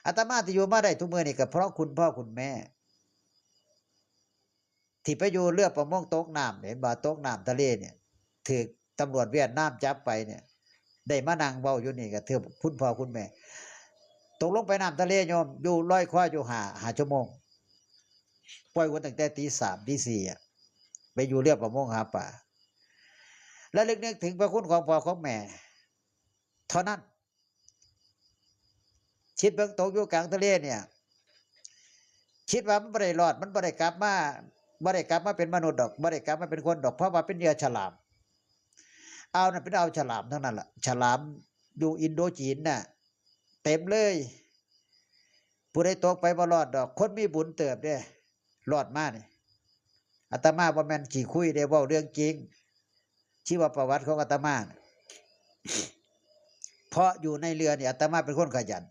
อาตมาที่อยู่มาได้ทุกมื้อนี่ก็เพราะคุณพ่อคุณแม่ที่ไปอยู่เรือประมงตกน้ำเห็นบ่ตกน้ำทะเลเนี่ยถูกตำรวจเวียดนามจับไปเนี่ยได้มานั่งเว้าอยู่นี่ก็เทื่อคุณพ่อคุณแม่ตกลงไปน้ำทะเลโยมอยู่ลอยคออยู่5ชั่วโมงปล่อยคนตั้งแต่ตี3ตี4อะไปอยู่เรือประมงหาปลาแล้วนึกถึงพระคุณของพ่อของแม่เท่านั้นคิดเบิ่งตกอยู่กลางทะเลเนี่ยคิดว่ามันบ่ได้รอดมันบ่ได้กลับมาเป็นมนุษย์ดอกบ่ได้กลับมาเป็นคนดอกเพราะว่าเป็นเหยื่อฉลามเอานั่นเป็นเอาฉลามทั้งนั้นล่ะฉลามอยู่อินโดจีนน่ะเต็มเลยผู้ใดตกไปบ่รอดดอกคนมีบุญเติบเด้รอดมานี่อาตมาบ่แม่นขี้คุยเด้เว้าเรื่องจริงชีวประวัติของอาตมาเพราะอยู่ในเรือนี่อาตมาเป็นคนขยัน